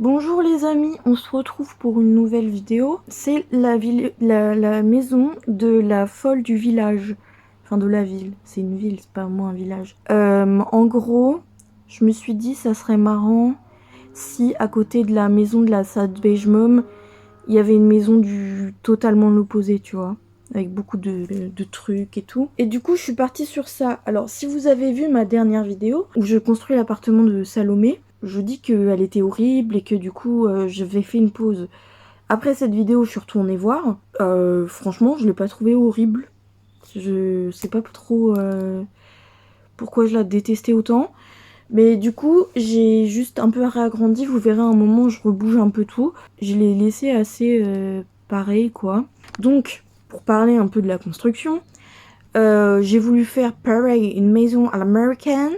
Bonjour les amis, on se retrouve pour une nouvelle vidéo. C'est la maison de la folle du village. Enfin de la ville, c'est une ville, c'est pas moi un village. En gros, je me suis dit ça serait marrant si à côté de la maison de la Sad Beige Mom, il y avait une maison du totalement l'opposé, tu vois. Avec beaucoup de trucs et tout. Et du coup, je suis partie sur ça. Alors, si vous avez vu ma dernière vidéo, où je construis l'appartement de Salomé, je dis qu'elle était horrible et que du coup, j'avais fait une pause. Après cette vidéo, je suis retournée voir. Franchement, je l'ai pas trouvée horrible. Je sais pas trop pourquoi je la détestais autant. Mais du coup, j'ai juste un peu réagrandi. Vous verrez à un moment, je rebouge un peu tout. Je l'ai laissé assez pareil, quoi. Donc, pour parler un peu de la construction, j'ai voulu faire pareil, une maison à l'américaine.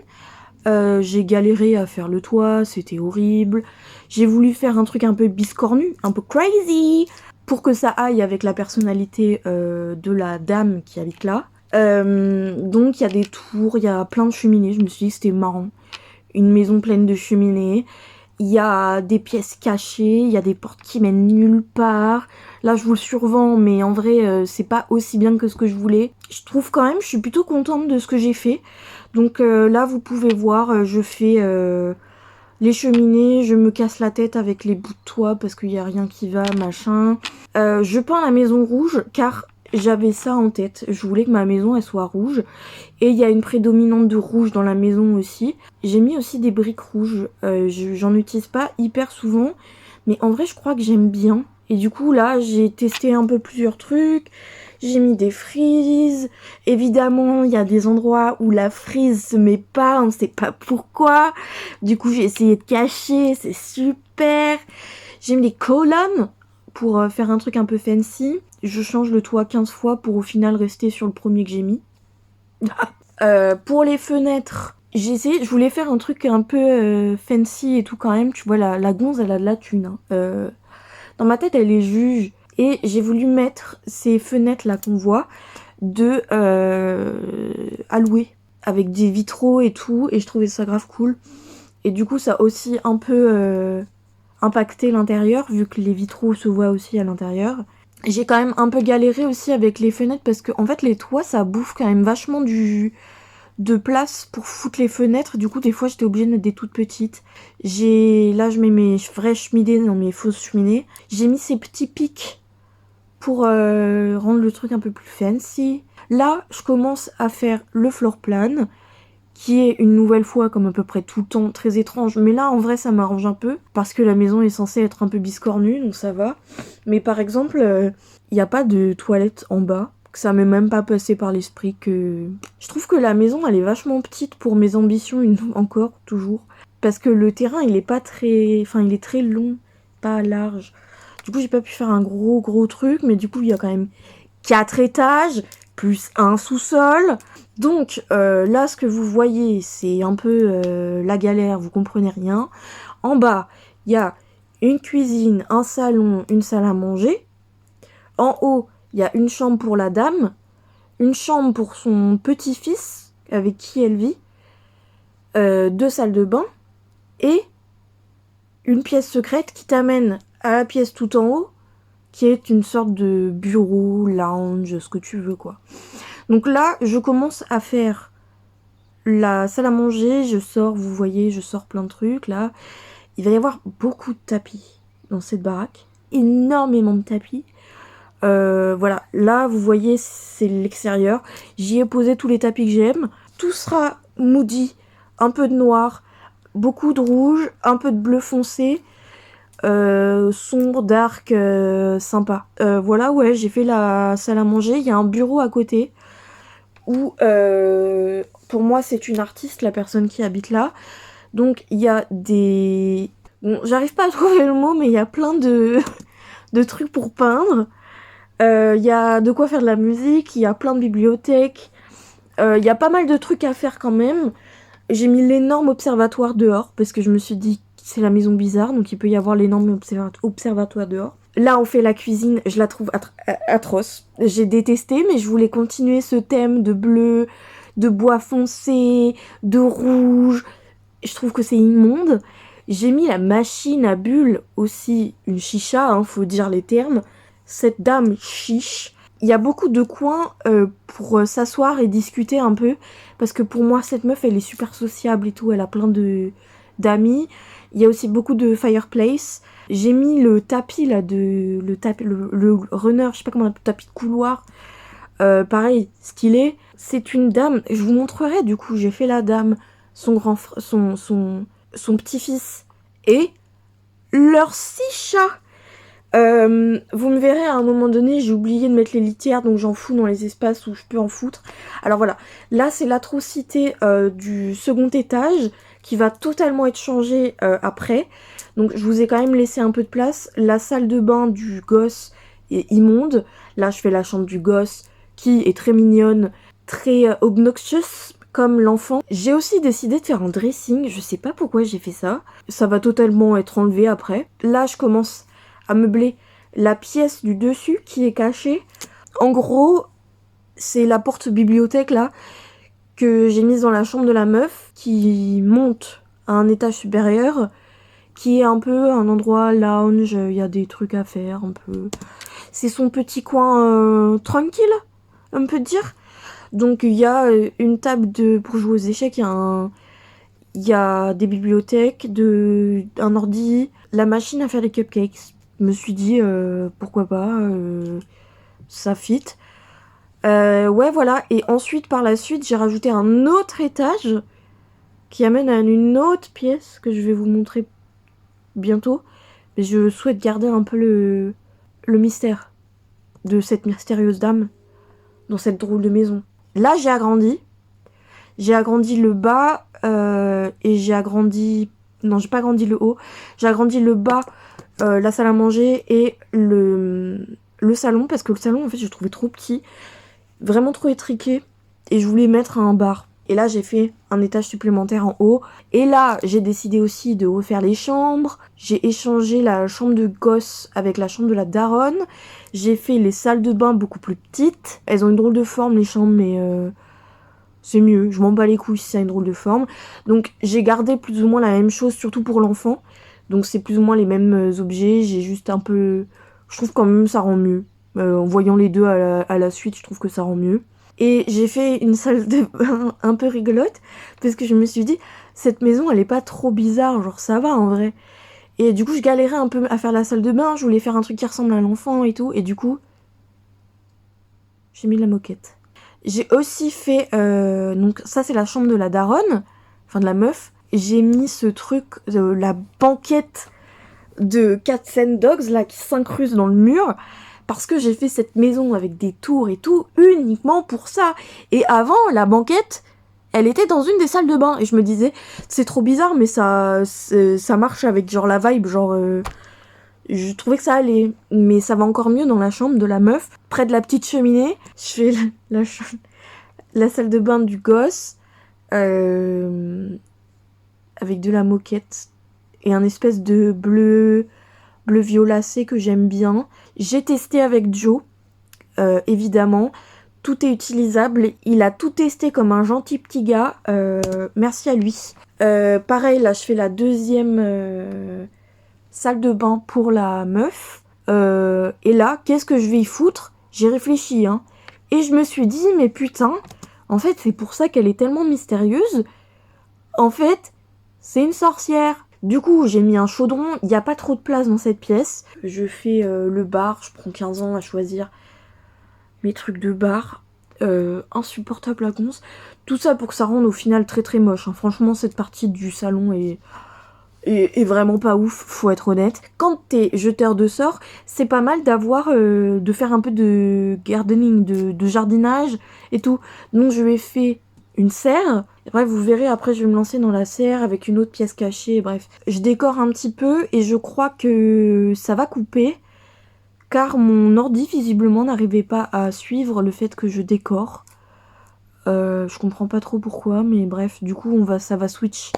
J'ai galéré à faire le toit, c'était horrible. J'ai voulu faire un truc un peu biscornu, un peu crazy, pour que ça aille avec la personnalité de la dame qui habite là. Donc il y a des tours, il y a plein de cheminées, je me suis dit que c'était marrant. Une maison pleine de cheminées. Il y a des pièces cachées, il y a des portes qui mènent nulle part. Là, je vous le survends, mais en vrai, c'est pas aussi bien que ce que je voulais. Je trouve quand même, je suis plutôt contente de ce que j'ai fait. Donc là, vous pouvez voir, je fais les cheminées, je me casse la tête avec les bouts de toit parce qu'il n'y a rien qui va, machin. Je peins la maison rouge car j'avais ça en tête. Je voulais que ma maison, elle soit rouge. Et il y a une prédominante de rouge dans la maison aussi. J'ai mis aussi des briques rouges. J'en utilise pas hyper souvent. Mais en vrai, je crois que j'aime bien. Et du coup, là, j'ai testé un peu plusieurs trucs. J'ai mis des frises. Évidemment, il y a des endroits où la frise se met pas. On sait pas pourquoi. Du coup, j'ai essayé de cacher. C'est super. J'ai mis des colonnes pour faire un truc un peu fancy. Je change le toit 15 fois pour au final rester sur le premier que j'ai mis. Pour les fenêtres, je voulais faire un truc un peu fancy et tout quand même. Tu vois, la gonze, elle a de la thune. Hein. Dans ma tête, elle est juge. Et j'ai voulu mettre ces fenêtres là qu'on voit à louer. Avec des vitraux et tout. Et je trouvais ça grave cool. Et du coup, ça a aussi un peu impacté l'intérieur, vu que les vitraux se voient aussi à l'intérieur. J'ai quand même un peu galéré aussi avec les fenêtres parce que en fait les toits ça bouffe quand même vachement de place pour foutre les fenêtres. Du coup des fois j'étais obligée de mettre des toutes petites. Là je mets mes vraies cheminées dans mes fausses cheminées. J'ai mis ces petits pics pour rendre le truc un peu plus fancy. Là je commence à faire le floor plan qui est une nouvelle fois comme à peu près tout le temps très étrange, mais là en vrai ça m'arrange un peu parce que la maison est censée être un peu biscornue donc ça va. Mais par exemple il n'y a pas de toilette en bas, que ça m'est même pas passé par l'esprit. Que je trouve que la maison elle est vachement petite pour mes ambitions encore toujours, parce que le terrain il est pas très, enfin il est très long, pas large. Du coup j'ai pas pu faire un gros truc, mais du coup il y a quand même 4 étages plus un sous-sol. Donc là ce que vous voyez c'est un peu la galère, vous comprenez rien. En bas il y a une cuisine, un salon, une salle à manger. En haut il y a une chambre pour la dame, une chambre pour son petit-fils avec qui elle vit, 2 salles de bain et une pièce secrète qui t'amène à la pièce tout en haut qui est une sorte de bureau, lounge, ce que tu veux quoi. Donc là, je commence à faire la salle à manger, je sors, vous voyez, je sors plein de trucs là. Il va y avoir beaucoup de tapis dans cette baraque, énormément de tapis. Voilà, là vous voyez c'est l'extérieur. J'y ai posé tous les tapis que j'aime. Tout sera moody, un peu de noir, beaucoup de rouge, un peu de bleu foncé. Sombre, dark, sympa. Voilà, ouais, j'ai fait la salle à manger. Il y a un bureau à côté où pour moi c'est une artiste, la personne qui habite là. Donc il y a des... Bon, j'arrive pas à trouver le mot, mais il y a plein de trucs pour peindre. Il y a de quoi faire de la musique, il y a plein de bibliothèques. Il y a pas mal de trucs à faire quand même. J'ai mis l'énorme observatoire dehors parce que je me suis dit c'est la maison bizarre, donc il peut y avoir l'énorme observatoire dehors. Là on fait la cuisine, je la trouve atroce. J'ai détesté, mais je voulais continuer ce thème de bleu, de bois foncé, de rouge. Je trouve que c'est immonde. J'ai mis la machine à bulles, aussi une chicha, hein, faut dire les termes. Cette dame chiche. Il y a beaucoup de coins pour s'asseoir et discuter un peu. Parce que pour moi, cette meuf, elle est super sociable et tout. Elle a plein d'amis. Il y a aussi beaucoup de fireplace. J'ai mis le tapis là, le runner, je sais pas comment, le tapis de couloir. Pareil, stylé. C'est une dame, je vous montrerai du coup, j'ai fait la dame, son petit-fils et leurs 6 chats. Vous me verrez à un moment donné, j'ai oublié de mettre les litières, donc j'en fous dans les espaces où je peux en foutre. Alors voilà, là c'est l'atrocité du second étage qui va totalement être changée après. Donc je vous ai quand même laissé un peu de place. La salle de bain du gosse est immonde. Là je fais la chambre du gosse qui est très mignonne, très obnoxious comme l'enfant. J'ai aussi décidé de faire un dressing, je sais pas pourquoi j'ai fait ça. Ça va totalement être enlevé après. Là je commence à meubler la pièce du dessus qui est cachée. En gros, c'est la porte bibliothèque là que j'ai mise dans la chambre de la meuf qui monte à un étage supérieur, qui est un peu un endroit lounge, il y a des trucs à faire un peu. C'est son petit coin tranquille, on peut dire. Donc il y a une table pour jouer aux échecs, il y a des bibliothèques, un ordi, la machine à faire les cupcakes. Je me suis dit pourquoi pas, ça fit. Ouais voilà, et ensuite par la suite j'ai rajouté un autre étage qui amène à une autre pièce que je vais vous montrer bientôt. Mais je souhaite garder un peu le mystère de cette mystérieuse dame dans cette drôle de maison. Là j'ai agrandi. J'ai agrandi le bas et j'ai agrandi... Non, j'ai pas agrandi le haut. J'ai agrandi le bas, la salle à manger et le salon. Parce que le salon, en fait, je le trouvais trop petit. Vraiment trop étriqué. Et je voulais mettre un bar. Et là, j'ai fait un étage supplémentaire en haut. Et là, j'ai décidé aussi de refaire les chambres. J'ai échangé la chambre de gosse avec la chambre de la daronne. J'ai fait les salles de bain beaucoup plus petites. Elles ont une drôle de forme, les chambres, mais... c'est mieux, je m'en bats les couilles si ça a une drôle de forme. Donc j'ai gardé plus ou moins la même chose, surtout pour l'enfant. Donc c'est plus ou moins les mêmes objets, j'ai juste un peu... Je trouve quand même ça rend mieux. En voyant les deux à la suite, je trouve que ça rend mieux. Et j'ai fait une salle de bain un peu rigolote, parce que je me suis dit, cette maison elle est pas trop bizarre, genre ça va en vrai. Et du coup je galérais un peu à faire la salle de bain, je voulais faire un truc qui ressemble à l'enfant et tout, et du coup... j'ai mis la moquette. J'ai aussi fait... donc ça c'est la chambre de la daronne, enfin de la meuf. J'ai mis ce truc, la banquette de Cats and Dogs là qui s'incruste dans le mur. Parce que j'ai fait cette maison avec des tours et tout uniquement pour ça. Et avant, la banquette, elle était dans une des salles de bain. Et je me disais, c'est trop bizarre mais ça marche avec genre la vibe, genre... je trouvais que ça allait, mais ça va encore mieux dans la chambre de la meuf, près de la petite cheminée. Je fais la salle de bain du gosse, avec de la moquette et un espèce de bleu violacé que j'aime bien. J'ai testé avec Joe, évidemment. Tout est utilisable. Il a tout testé comme un gentil petit gars. Merci à lui. Pareil, là, je fais la deuxième... salle de bain pour la meuf. Et là, qu'est-ce que je vais y foutre? J'ai réfléchi, hein. Et je me suis dit, mais putain, en fait, c'est pour ça qu'elle est tellement mystérieuse. En fait, c'est une sorcière. Du coup, j'ai mis un chaudron. Il n'y a pas trop de place dans cette pièce. Je fais le bar. Je prends 15 ans à choisir mes trucs de bar. Insupportable à gonce. Tout ça pour que ça rende au final très très moche, hein. Franchement, cette partie du salon est vraiment pas ouf, faut être honnête. Quand t'es jeteur de sorts, c'est pas mal d'avoir, de faire un peu de gardening, de jardinage et tout. Donc je lui ai fait une serre. Bref, vous verrez, après je vais me lancer dans la serre avec une autre pièce cachée, bref. Je décore un petit peu et je crois que ça va couper. Car mon ordi visiblement n'arrivait pas à suivre le fait que je décore. Je comprends pas trop pourquoi, mais bref, du coup ça va switch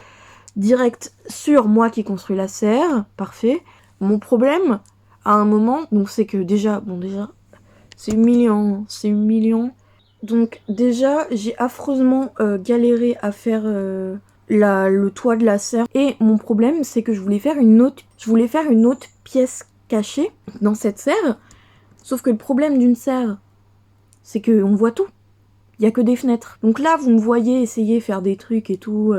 direct sur moi qui construis la serre, parfait. Mon problème, à un moment, donc c'est que déjà, c'est humiliant, c'est humiliant. Donc déjà, j'ai affreusement galéré à faire le toit de la serre. Et mon problème, c'est que je voulais faire une autre pièce cachée dans cette serre. Sauf que le problème d'une serre, c'est qu'on voit tout. Il y a que des fenêtres. Donc là, vous me voyez essayer de faire des trucs et tout,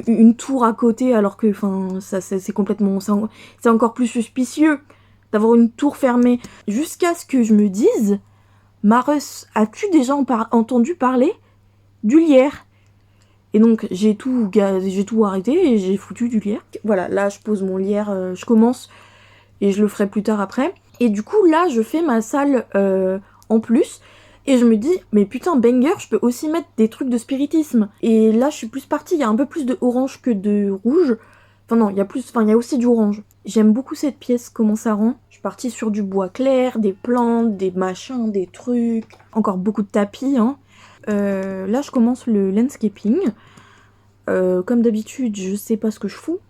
une tour à côté, alors que, enfin, ça c'est complètement, c'est encore plus suspicieux d'avoir une tour fermée. Jusqu'à ce que je me dise, Marus, as-tu déjà entendu parler du lierre? Et donc j'ai tout arrêté et j'ai foutu du lierre. Voilà, là je pose mon lierre, je commence et je le ferai plus tard après. Et du coup là je fais ma salle en plus. Et je me dis, mais putain, banger, je peux aussi mettre des trucs de spiritisme. Et là, je suis plus partie, il y a un peu plus de orange que de rouge. Enfin non, il y a aussi du orange. J'aime beaucoup cette pièce, comment ça rend. Je suis partie sur du bois clair, des plantes, des machins, des trucs. Encore beaucoup de tapis, hein. Là, je commence le landscaping. Comme d'habitude, je sais pas ce que je fous.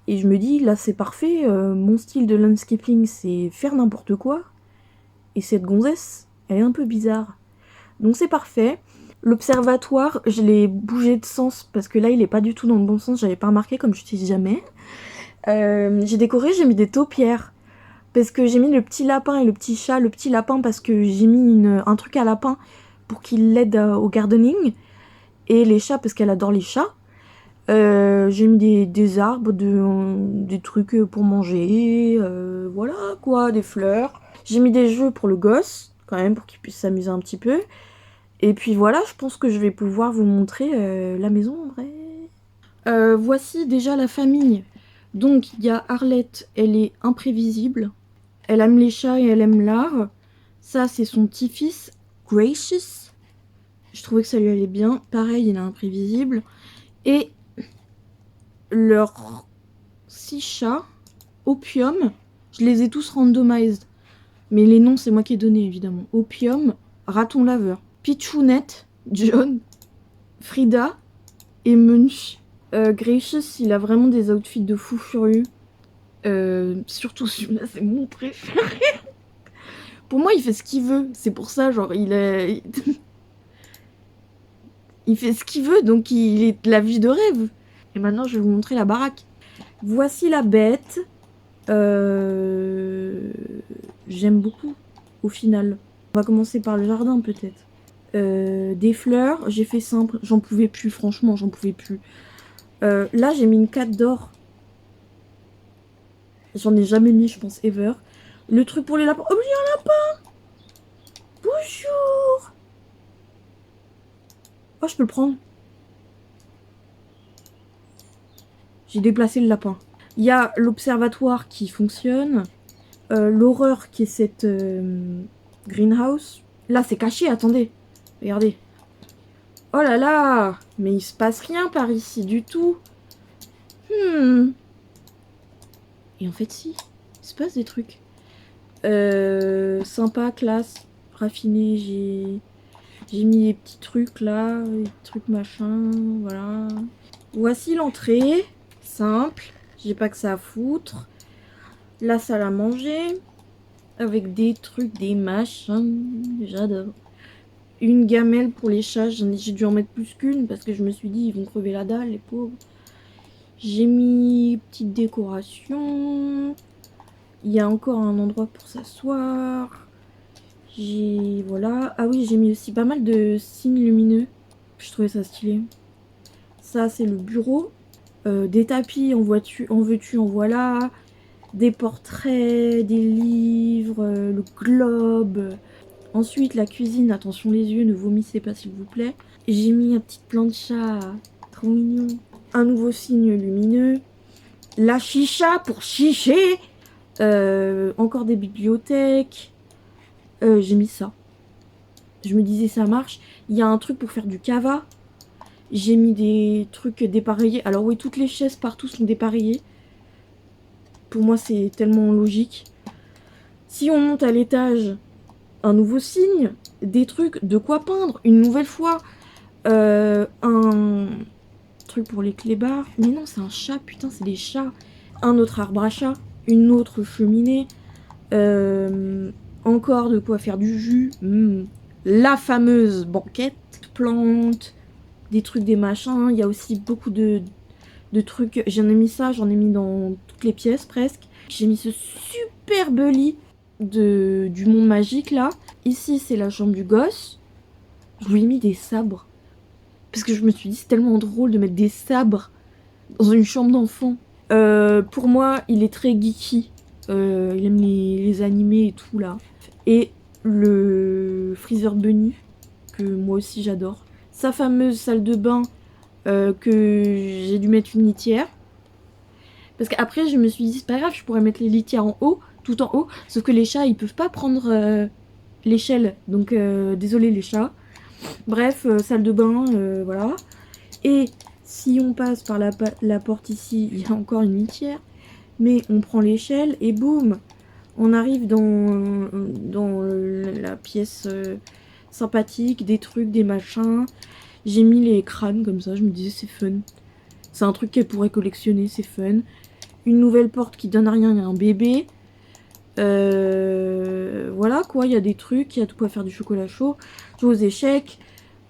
Et je me dis, là, c'est parfait. Mon style de landscaping, c'est faire n'importe quoi. Et cette gonzesse, elle est un peu bizarre. Donc c'est parfait. L'observatoire, je l'ai bougé de sens parce que là il est pas du tout dans le bon sens, j'avais pas remarqué comme je n'utilise jamais. J'ai décoré, j'ai mis des taupières parce que j'ai mis le petit lapin et le petit chat. Le petit lapin parce que j'ai mis un truc à lapin pour qu'il l'aide au gardening, et les chats parce qu'elle adore les chats. J'ai mis des arbres, des trucs pour manger, voilà quoi, des fleurs. J'ai mis des jeux pour le gosse quand même pour qu'il puisse s'amuser un petit peu. Et puis voilà, je pense que je vais pouvoir vous montrer la maison en vrai. Voici déjà la famille. Donc il y a Arlette, elle est imprévisible. Elle aime les chats et elle aime l'art. Ça c'est son petit-fils, Gracious. Je trouvais que ça lui allait bien. Pareil, il est imprévisible. Et leurs 6 chats, Opium, je les ai tous randomised. Mais les noms c'est moi qui ai donné évidemment. Opium, Raton Laveur, Pichounette, John, Frida et Munch. Gracious, il a vraiment des outfits de fou furieux. Surtout celui-là, c'est mon préféré. Pour moi, il fait ce qu'il veut. C'est pour ça, genre, il fait ce qu'il veut, donc il est la vie de rêve. Et maintenant, je vais vous montrer la baraque. Voici la bête. J'aime beaucoup, au final. On va commencer par le jardin, peut-être. Des fleurs, j'ai fait simple, j'en pouvais plus, franchement, j'en pouvais plus. Là, j'ai mis une 4 d'or. J'en ai jamais mis, je pense, ever. Le truc pour les lapins. Oh, j'ai un lapin! Bonjour! Oh, je peux le prendre. J'ai déplacé le lapin. Il y a l'observatoire qui fonctionne. L'horreur qui est cette greenhouse. Là, c'est caché, attendez. Regardez. Oh là là! Mais il se passe rien par ici du tout. Et en fait, si. Il se passe des trucs. Sympa, classe, raffiné. J'ai mis des petits trucs là. Des trucs machin. Voilà. Voici l'entrée. Simple. J'ai pas que ça à foutre. La salle à manger. Avec des trucs, des machins. J'adore. Une gamelle pour les chats. J'ai dû en mettre plus qu'une parce que je me suis dit, ils vont crever la dalle, les pauvres. J'ai mis petite décoration. Il y a encore un endroit pour s'asseoir. Voilà. Ah oui, j'ai mis aussi pas mal de signes lumineux. Je trouvais ça stylé. Ça, c'est le bureau. Des tapis, en veux-tu, en voilà. Des portraits, des livres, le globe. Ensuite, la cuisine. Attention les yeux, ne vomissez pas s'il vous plaît. J'ai mis un petit plancha. Trop mignon. Un nouveau signe lumineux. La chicha pour chicher. Encore des bibliothèques. J'ai mis ça. Je me disais ça marche. Il y a un truc pour faire du cava. J'ai mis des trucs dépareillés. Alors oui, toutes les chaises partout sont dépareillées. Pour moi, c'est tellement logique. Si on monte à l'étage, un nouveau signe. Des trucs, de quoi peindre. Une nouvelle fois. Un truc pour les clébards. Mais non, c'est un chat. Putain, c'est des chats. Un autre arbre à chat. Une autre cheminée. Encore de quoi faire du jus. La fameuse banquette. Plantes. Des trucs, des machins. Il y a aussi beaucoup de de trucs. J'en ai mis ça, j'en ai mis dans toutes les pièces presque. J'ai mis ce superbe lit du monde magique là. Ici c'est la chambre du gosse. Je lui ai mis des sabres. Parce que je me suis dit c'est tellement drôle de mettre des sabres dans une chambre d'enfant. Pour moi il est très geeky. Il aime les animés et tout là. Et le Freezer Bunny, que moi aussi j'adore. Sa fameuse salle de bain que j'ai dû mettre une litière. Parce qu'après je me suis dit c'est pas grave, je pourrais mettre les litières en haut, tout en haut. Sauf que les chats ils peuvent pas prendre l'échelle. Donc désolé les chats. Bref, salle de bain, voilà. Et si on passe par la porte ici, il y a encore une litière. Mais on prend l'échelle et boum, on arrive dans la pièce sympathique, des trucs, des machins. J'ai mis les crânes comme ça, je me disais c'est fun. C'est un truc qu'elle pourrait collectionner, c'est fun. Une nouvelle porte qui donne à rien, il y a un bébé. Voilà quoi, il y a des trucs, il y a tout quoi faire du chocolat chaud, jouer aux échecs,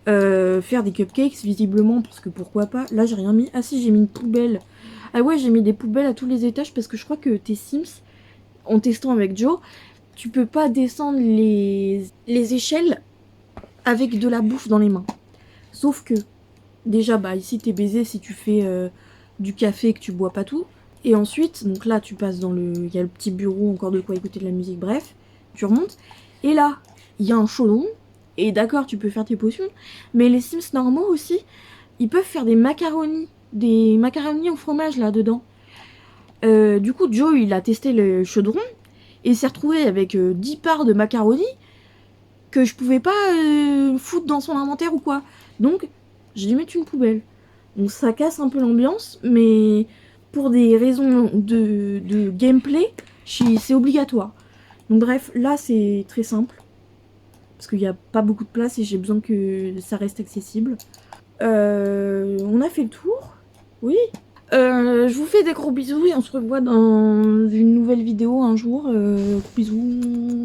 faire des cupcakes visiblement, parce que pourquoi pas. Là j'ai rien mis, ah si j'ai mis une poubelle. Ah ouais, j'ai mis des poubelles à tous les étages parce que je crois que tes Sims, en testant avec Joe, tu peux pas descendre les échelles avec de la bouffe dans les mains. Sauf que, déjà, bah ici t'es baisé si tu fais du café et que tu bois pas tout. Et ensuite, donc là tu passes dans le... Il y a le petit bureau, encore de quoi écouter de la musique, bref. Tu remontes. Et là, il y a un chaudron. Et d'accord, tu peux faire tes potions. Mais les Sims normaux aussi, ils peuvent faire des macaronis. Des macaronis au fromage là-dedans. Du coup, Joe, il a testé le chaudron. Et s'est retrouvé avec 10 parts de macaroni que je pouvais pas foutre dans son inventaire ou quoi. Donc, j'ai dû mettre une poubelle. Donc ça casse un peu l'ambiance, mais pour des raisons de gameplay, c'est obligatoire. Donc bref, là c'est très simple. Parce qu'il n'y a pas beaucoup de place et j'ai besoin que ça reste accessible. On a fait le tour. Oui. Je vous fais des gros bisous et on se revoit dans une nouvelle vidéo un jour. Bisous.